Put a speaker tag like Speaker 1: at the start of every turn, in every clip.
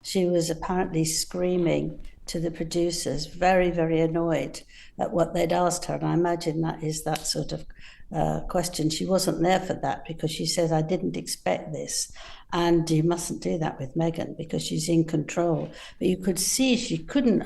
Speaker 1: she was apparently screaming to the producers, very, very annoyed at what they'd asked her. And I imagine that is that sort of question. She wasn't there for that because she says, I didn't expect this. And you mustn't do that with Meghan because she's in control. But you could see she couldn't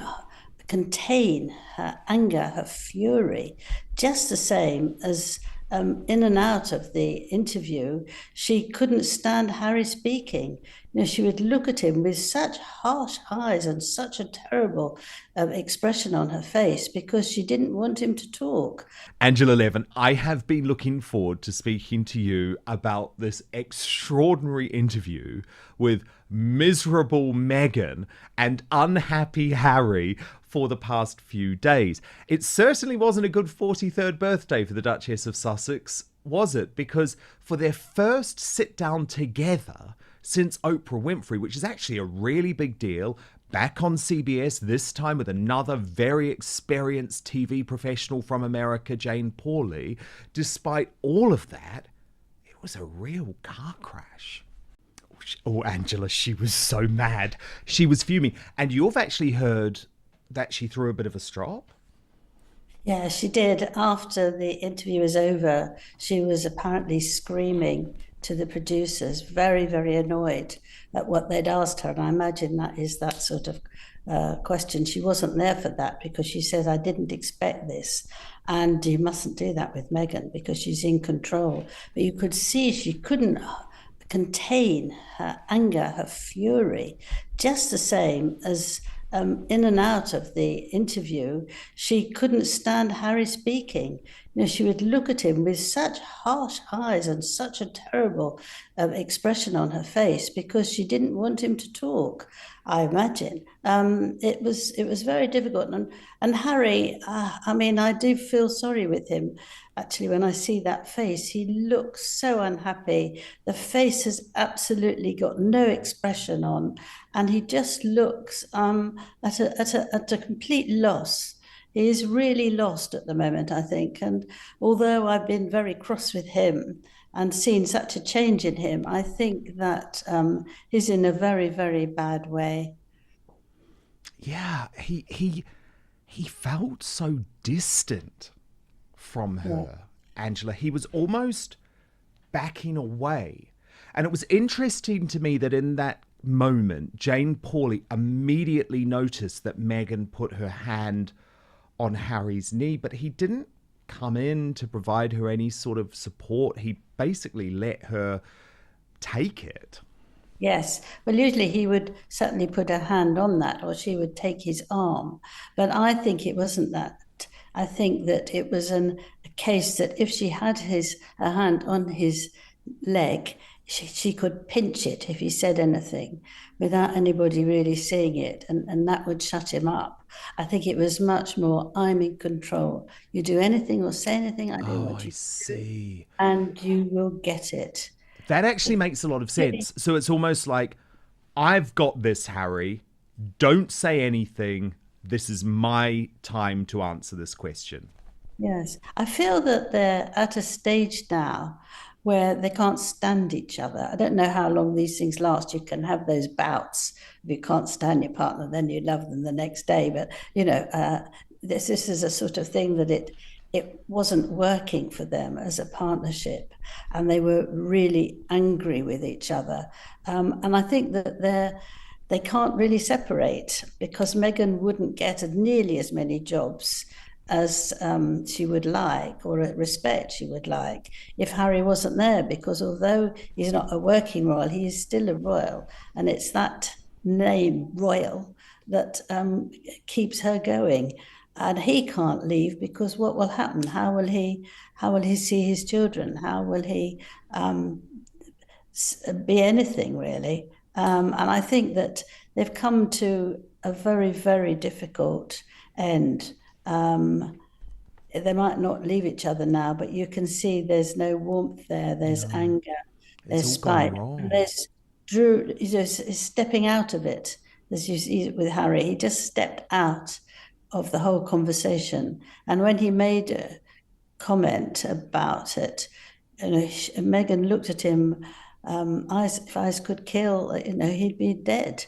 Speaker 1: contain her anger, her fury, just the same as in and out of the interview, she couldn't stand Harry speaking. She would look at him with such harsh eyes and such a terrible expression on her face because she didn't want him to talk.
Speaker 2: Angela Levin, I have been looking forward to speaking to you about this extraordinary interview with miserable Meghan and unhappy Harry for the past few days. It certainly wasn't a good 43rd birthday for the Duchess of Sussex, was it? Because for their first sit down together since Oprah Winfrey, which is actually a really big deal, back on CBS, this time with another very experienced TV professional from America, Jane Pauley. Despite all of that, it was a real car crash. Oh, Angela, she was so mad. She was fuming. And you've actually heard that she threw a bit of a strop?
Speaker 1: Yeah, she did. After the interview was over, she was apparently screaming to the producers, very, very annoyed at what they'd asked her. And I imagine that is that sort of question. She wasn't there for that because she says, I didn't expect this. And you mustn't do that with Meghan because she's in control. But you could see she couldn't contain her anger, her fury, just the same as in and out of the interview, she couldn't stand Harry speaking. She would look at him with such harsh eyes and such a terrible expression on her face because she didn't want him to talk. I imagine it was very difficult, and Harry. I mean, I do feel sorry with him. Actually, when I see that face, he looks so unhappy. The face has absolutely got no expression on, and he just looks at a complete loss. He is really lost at the moment, I think. And although I've been very cross with him and seen such a change in him, I think that he's in a very, very bad way.
Speaker 2: Yeah, he felt so distant from
Speaker 1: Yeah.
Speaker 2: her, Angela. He was almost backing away. And it was interesting to me that in that moment, Jane Pauley immediately noticed that Meghan put her hand on Harry's knee, but he didn't come in to provide her any sort of support. He basically let her take it.
Speaker 1: Yes. Well, usually he would certainly put a hand on that, or she would take his arm. But I think it wasn't that. I think that it was a case that if she had her hand on his leg, she could pinch it if he said anything without anybody really seeing it, and that would shut him up. I think it was much more, I'm in control. You do anything or say anything, I do
Speaker 2: Oh,
Speaker 1: what
Speaker 2: I
Speaker 1: you,
Speaker 2: see.
Speaker 1: and you will get it.
Speaker 2: That actually makes a lot of sense. So it's almost like, I've got this, Harry. Don't say anything. This is my time to answer this question.
Speaker 1: Yes, I feel that they're at a stage now where they can't stand each other. I don't know how long these things last. You can have those bouts. If you can't stand your partner, then you love them the next day. But this is a sort of thing that it wasn't working for them as a partnership, and they were really angry with each other. And I think that they can't really separate because Meghan wouldn't get nearly as many jobs as she would like, or respect she would like, if Harry wasn't there, because although he's not a working royal, he is still a royal, and it's that name royal that keeps her going. And he can't leave because what will happen? How will he see his children? How will he be anything really? And I think that they've come to a very, very difficult end. They might not leave each other now, but you can see there's no warmth there. There's
Speaker 2: No,
Speaker 1: anger,
Speaker 2: it's
Speaker 1: there's
Speaker 2: all gone
Speaker 1: spite, and
Speaker 2: wrong.
Speaker 1: there's Drew is stepping out of it. As you see with Harry, he just stepped out of the whole conversation. And when he made a comment about it, Meghan looked at him. Eyes, if eyes could kill, he'd be dead.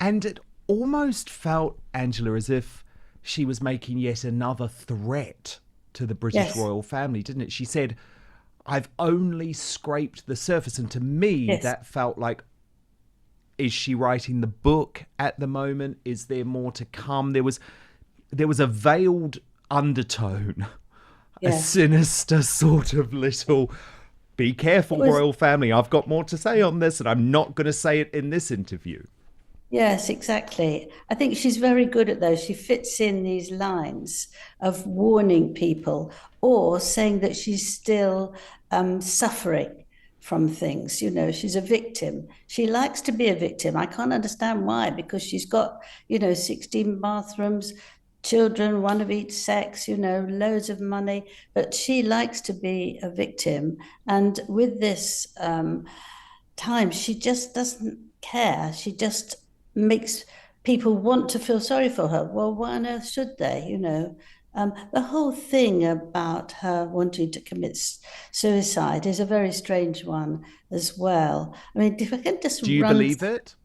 Speaker 2: And it almost felt, Angela, as if she was making yet another threat to the British
Speaker 1: Yes,
Speaker 2: royal family, didn't it? She said, I've only scraped the surface. And to me,
Speaker 1: yes,
Speaker 2: that felt like, is she writing the book at the moment? Is there more to come? There was a veiled undertone, a
Speaker 1: yes.
Speaker 2: sinister sort of little, be
Speaker 1: It
Speaker 2: careful,
Speaker 1: was.
Speaker 2: royal family. I've got more to say on this, and I'm not going to say it in this interview.
Speaker 1: Yes, exactly. I think she's very good at those. She fits in these lines of warning people or saying that she's still suffering from things. She's a victim. She likes to be a victim. I can't understand why, because she's got, 16 bathrooms, children, one of each sex, loads of money, but she likes to be a victim. And with this time, she just doesn't care. She just makes people want to feel sorry for her. Well, why on earth should they? The whole thing about her wanting to commit suicide is a very strange one as well. I mean, if I can just
Speaker 2: Do you
Speaker 1: run.
Speaker 2: believe it?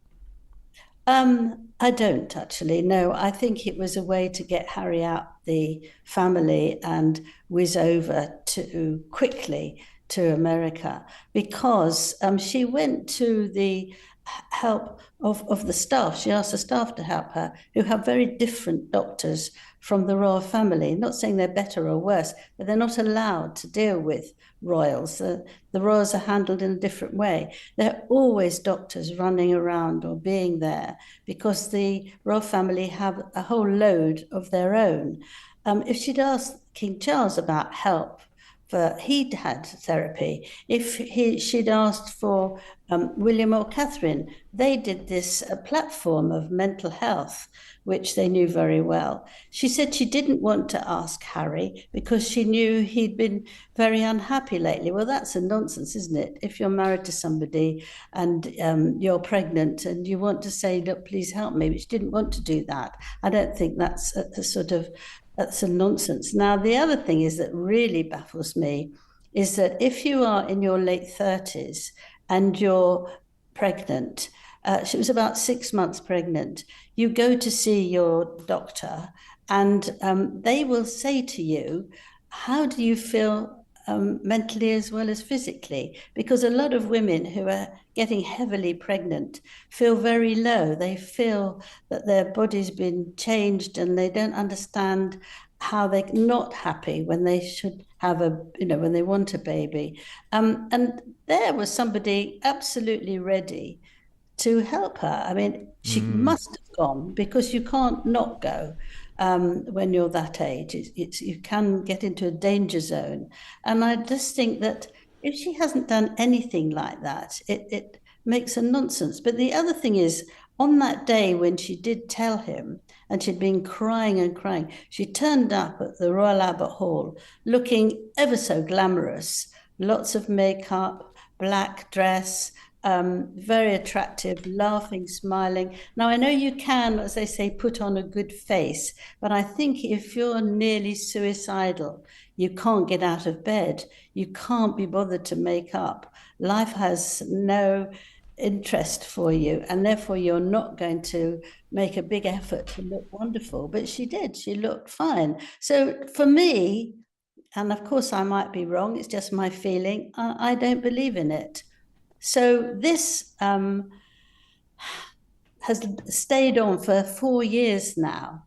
Speaker 1: I don't actually. No, I think it was a way to get Harry out the family and whiz over to quickly to America because she went to the help of the staff. She asked the staff to help her, who have very different doctors from the royal family. Not saying they're better or worse, but they're not allowed to deal with royals. The royals are handled in a different way. There are always doctors running around or being there because the royal family have a whole load of their own. If she'd asked King Charles about help, for he'd had therapy. If she'd asked for William or Catherine, they did this platform of mental health, which they knew very well. She said she didn't want to ask Harry because she knew he'd been very unhappy lately. Well, that's a nonsense, isn't it? If you're married to somebody and you're pregnant and you want to say, look, please help me, but she didn't want to do that. I don't think that's a sort of that's a nonsense. Now, the other thing is that really baffles me is that if you are in your late 30s and you're pregnant, she was about 6 months pregnant, you go to see your doctor and they will say to you, how do you feel mentally as well as physically? Because a lot of women who are getting heavily pregnant feel very low. They feel that their body's been changed and they don't understand how they're not happy when they should have when they want a baby. And there was somebody absolutely ready to help her. I mean, she
Speaker 2: Mm.
Speaker 1: must have gone because you can't not go when you're that age. You can get into a danger zone. And I just think that if she hasn't done anything like that, it makes a nonsense. But the other thing is, on that day when she did tell him, and she'd been crying and crying, she turned up at the Royal Albert Hall looking ever so glamorous, lots of makeup, black dress, very attractive, laughing, smiling. Now, I know you can, as they say, put on a good face, but I think if you're nearly suicidal, you can't get out of bed, you can't be bothered to make up. Life has no interest for you, and therefore you're not going to make a big effort to look wonderful. But she did, she looked fine. So for me, and of course I might be wrong, it's just my feeling, I don't believe in it. So this has stayed on for 4 years now.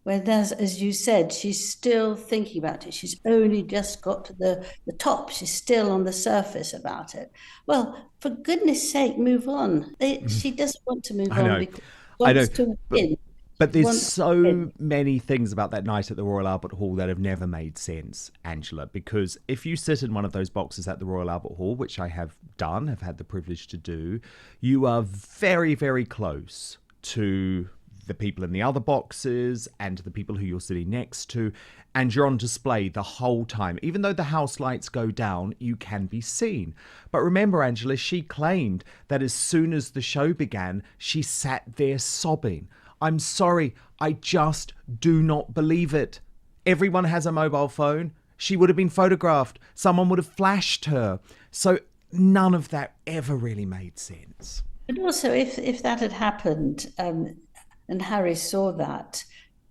Speaker 1: Whereas, as you said, she's still thinking about it. She's only just got to the top. She's still on the surface about it. Well, for goodness sake, move on. She doesn't want to move
Speaker 2: I
Speaker 1: on
Speaker 2: know.
Speaker 1: because she
Speaker 2: I know.
Speaker 1: wants to
Speaker 2: But
Speaker 1: win.
Speaker 2: But
Speaker 1: She
Speaker 2: there's
Speaker 1: wants to
Speaker 2: so
Speaker 1: win.
Speaker 2: many things about that night at the Royal Albert Hall that have never made sense, Angela, because if you sit in one of those boxes at the Royal Albert Hall, which I have done, have had the privilege to do, you are very, very close to the people in the other boxes and to the people who you're sitting next to, and you're on display the whole time. Even though the house lights go down, you can be seen. But remember, Angela, she claimed that as soon as the show began, she sat there sobbing. I'm sorry, I just do not believe it. Everyone has a mobile phone. She would have been photographed. Someone would have flashed her. So none of that ever really made sense.
Speaker 1: And also, if that had happened, and Harry saw that,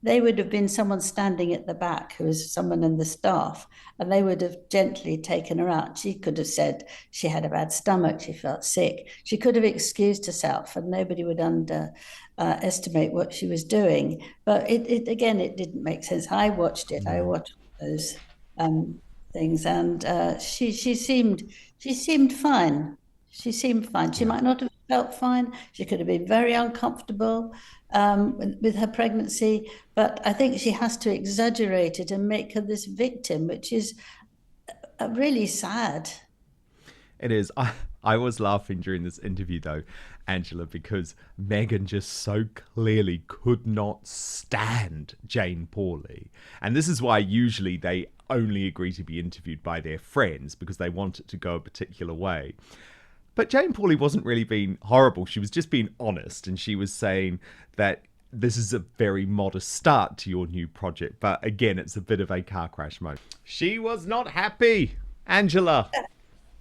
Speaker 1: they would have been someone standing at the back who was someone in the staff, and they would have gently taken her out. She could have said she had a bad stomach, she felt sick. She could have excused herself, and nobody would estimate what she was doing. But it again, it didn't make sense. I watched it. I
Speaker 2: No.
Speaker 1: watched those um, things, and she seemed fine. She seemed fine. She
Speaker 2: Yeah.
Speaker 1: might not have felt fine. She could have been very uncomfortable with her pregnancy, but I think she has to exaggerate it and make her this victim, which is really sad.
Speaker 2: It is. I was laughing during this interview, though, Angela, because Meghan just so clearly could not stand Jane Pauley. And this is why usually they only agree to be interviewed by their friends because they want it to go a particular way. But Jane Pauley wasn't really being horrible. She was just being honest. And she was saying that this is a very modest start to your new project. But again, it's a bit of a car crash moment. She was not happy, Angela.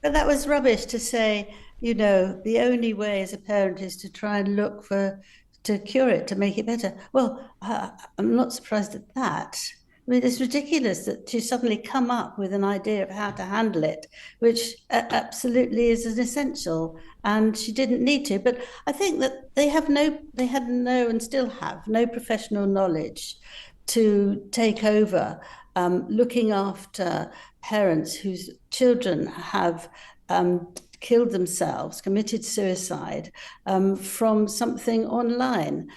Speaker 1: But that was rubbish to say, the only way as a parent is to try and look to cure it, to make it better. Well, I'm not surprised at that. I mean, it's ridiculous that to suddenly come up with an idea of how to handle it, which absolutely is an essential, and she didn't need to. But I think that they had no, and still have no professional knowledge to take over looking after parents whose children have killed themselves, committed suicide from something online.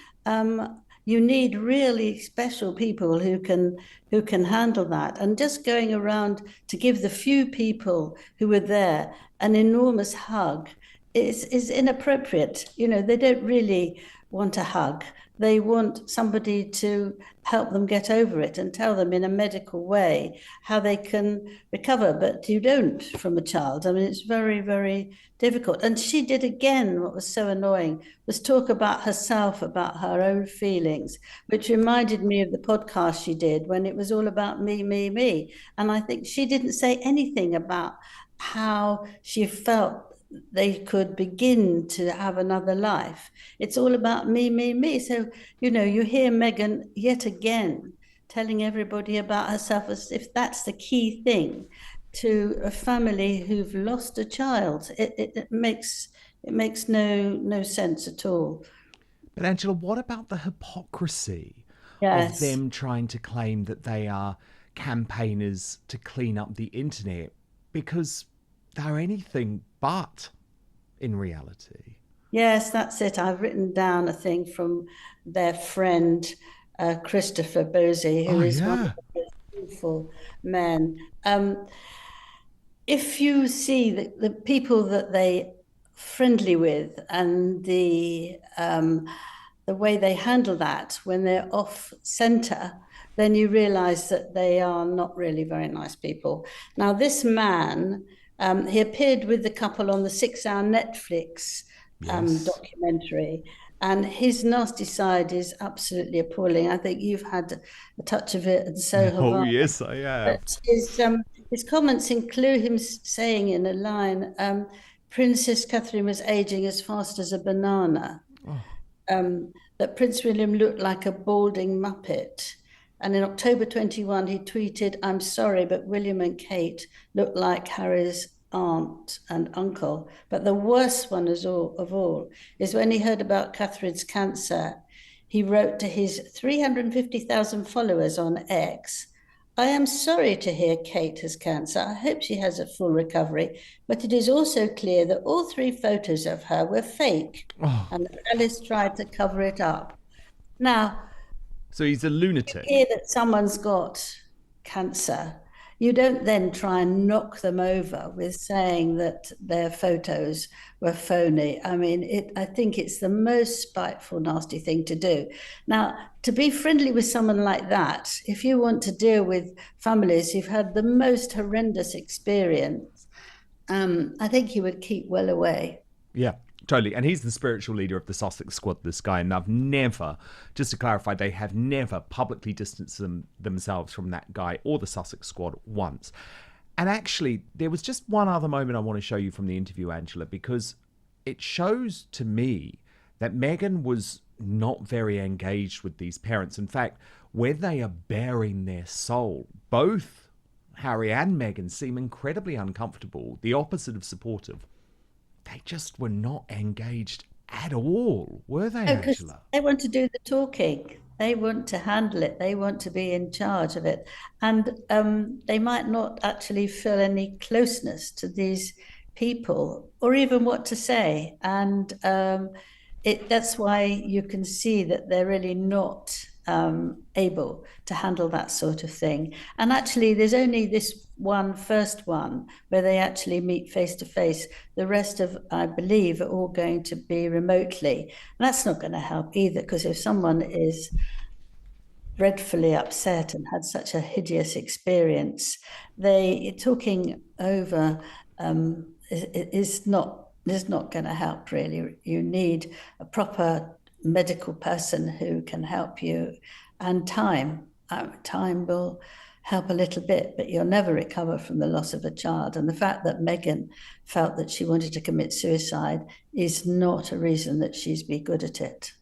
Speaker 1: You need really special people who can handle that. And just going around to give the few people who were there an enormous hug is inappropriate. They don't really want a hug. They want somebody to help them get over it and tell them in a medical way how they can recover. But you don't from a child. I mean, it's very, very difficult. And she did again, what was so annoying was talk about herself, about her own feelings, which reminded me of the podcast she did when it was all about me, me, me. And I think she didn't say anything about how she felt they could begin to have another life. It's all about me, me, me. So, you hear Meghan yet again telling everybody about herself as if that's the key thing to a family who've lost a child. It makes no sense at all.
Speaker 2: But Angela, what about the hypocrisy of
Speaker 1: Yes.
Speaker 2: them trying to claim that they are campaigners to clean up the internet because they're anything but in reality?
Speaker 1: Yes, that's it. I've written down a thing from their friend Christopher Bosie, who
Speaker 2: Oh,
Speaker 1: is one of
Speaker 2: yeah.
Speaker 1: the most beautiful men. If you see the people that they friendly with and the way they handle that when they're off center, then you realize that they are not really very nice people. Now, this man, he appeared with the couple on the 6-hour Netflix
Speaker 2: Yes.
Speaker 1: documentary, and his nasty side is absolutely appalling. I think you've had a touch of it, and so have
Speaker 2: Oh,
Speaker 1: I.
Speaker 2: yes, I have.
Speaker 1: But his comments include him saying in a line, Princess Catherine was aging as fast as a banana,
Speaker 2: Oh,
Speaker 1: that Prince William looked like a balding Muppet. And in October 21, he tweeted, I'm sorry, but William and Kate look like Harry's aunt and uncle. But the worst one of all is when he heard about Catherine's cancer, he wrote to his 350,000 followers on X, I am sorry to hear Kate has cancer. I hope she has a full recovery. But it is also clear that all 3 photos of her were fake
Speaker 2: oh.
Speaker 1: and that Alice tried to cover it up. Now,
Speaker 2: So he's a
Speaker 1: hear
Speaker 2: lunatic.
Speaker 1: that someone's got cancer, you don't then try and knock them over with saying that their photos were phony. I mean, I think it's the most spiteful, nasty thing to do. Now, to be friendly with someone like that, if you want to deal with families who've had the most horrendous experience, I think you would keep well away.
Speaker 2: Yeah, totally. And he's the spiritual leader of the Sussex squad, this guy. And I've never, just to clarify, they have never publicly distanced themselves from that guy or the Sussex squad once. And actually, there was just one other moment I want to show you from the interview, Angela, because it shows to me that Meghan was not very engaged with these parents. In fact, where they are bearing their soul, both Harry and Meghan seem incredibly uncomfortable, the opposite of supportive. They just were not engaged at all, were they,
Speaker 1: Because
Speaker 2: Angela?
Speaker 1: they want to do the talking. They want to handle it. They want to be in charge of it. And they might not actually feel any closeness to these people or even what to say. And that's why you can see that they're really not able to handle that sort of thing. And actually, there's only this first one where they actually meet face to face. The rest of, I believe, are all going to be remotely. And that's not going to help either, because if someone is dreadfully upset and had such a hideous experience, they talking over is not going to help really. You need a proper medical person who can help you, and time will help a little bit, but you'll never recover from the loss of a child. And the fact that Meghan felt that she wanted to commit suicide is not a reason that she's be good at it.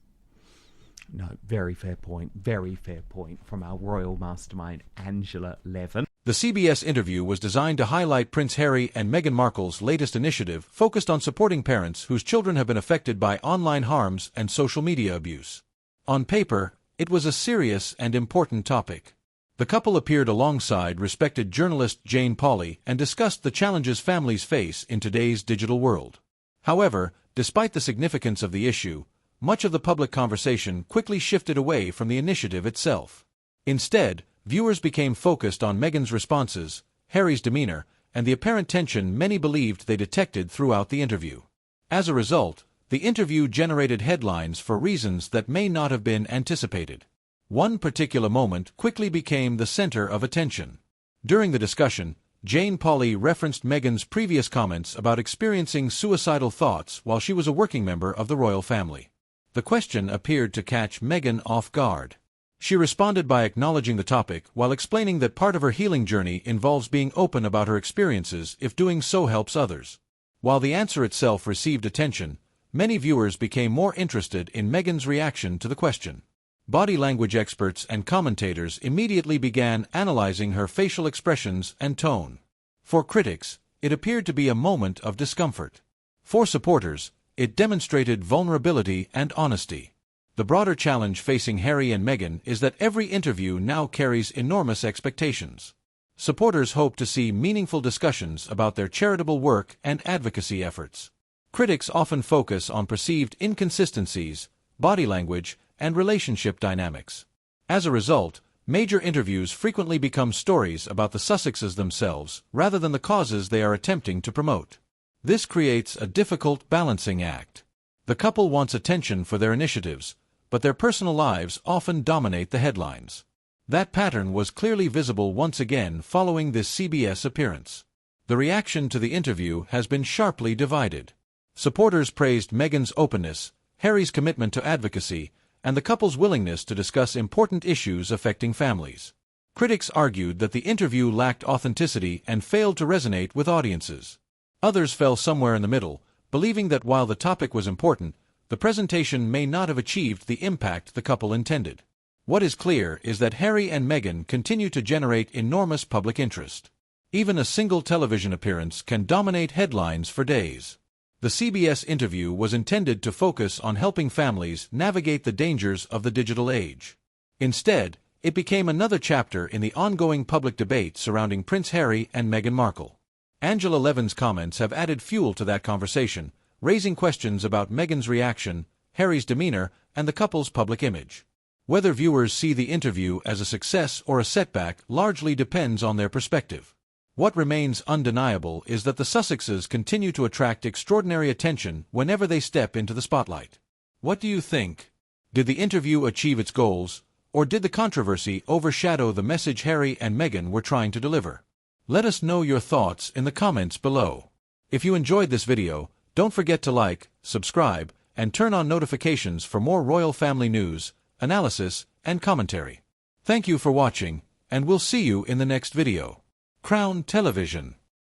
Speaker 2: No, very fair point. Very fair point from our royal mastermind, Angela Levin.
Speaker 3: The CBS interview was designed to highlight Prince Harry and Meghan Markle's latest initiative focused on supporting parents whose children have been affected by online harms and social media abuse. On paper, it was a serious and important topic. The couple appeared alongside respected journalist Jane Pauley and discussed the challenges families face in today's digital world. However, despite the significance of the issue, much of the public conversation quickly shifted away from the initiative itself. Instead, viewers became focused on Meghan's responses, Harry's demeanor, and the apparent tension many believed they detected throughout the interview. As a result, the interview generated headlines for reasons that may not have been anticipated. One particular moment quickly became the center of attention. During the discussion, Jane Pauley referenced Meghan's previous comments about experiencing suicidal thoughts while she was a working member of the royal family. The question appeared to catch Meghan off guard. She responded by acknowledging the topic while explaining that part of her healing journey involves being open about her experiences if doing so helps others. While the answer itself received attention, many viewers became more interested in Meghan's reaction to the question. Body language experts and commentators immediately began analyzing her facial expressions and tone. For critics, it appeared to be a moment of discomfort. For supporters, it demonstrated vulnerability and honesty. The broader challenge facing Harry and Meghan is that every interview now carries enormous expectations. Supporters hope to see meaningful discussions about their charitable work and advocacy efforts. Critics often focus on perceived inconsistencies, body language, and relationship dynamics. As a result, major interviews frequently become stories about the Sussexes themselves rather than the causes they are attempting to promote. This creates a difficult balancing act. The couple wants attention for their initiatives, but their personal lives often dominate the headlines. That pattern was clearly visible once again following this CBS appearance. The reaction to the interview has been sharply divided. Supporters praised Meghan's openness, Harry's commitment to advocacy, and the couple's willingness to discuss important issues affecting families. Critics argued that the interview lacked authenticity and failed to resonate with audiences. Others fell somewhere in the middle, believing that while the topic was important, the presentation may not have achieved the impact the couple intended. What is clear is that Harry and Meghan continue to generate enormous public interest. Even a single television appearance can dominate headlines for days. The CBS interview was intended to focus on helping families navigate the dangers of the digital age. Instead, it became another chapter in the ongoing public debate surrounding Prince Harry and Meghan Markle. Angela Levin's comments have added fuel to that conversation, raising questions about Meghan's reaction, Harry's demeanor, and the couple's public image. Whether viewers see the interview as a success or a setback largely depends on their perspective. What remains undeniable is that the Sussexes continue to attract extraordinary attention whenever they step into the spotlight. What do you think? Did the interview achieve its goals, or did the controversy overshadow the message Harry and Meghan were trying to deliver? Let us know your thoughts in the comments below. If you enjoyed this video, don't forget to like, subscribe, and turn on notifications for more royal family news, analysis, and commentary. Thank you for watching, and we'll see you in the next video. Crown Television.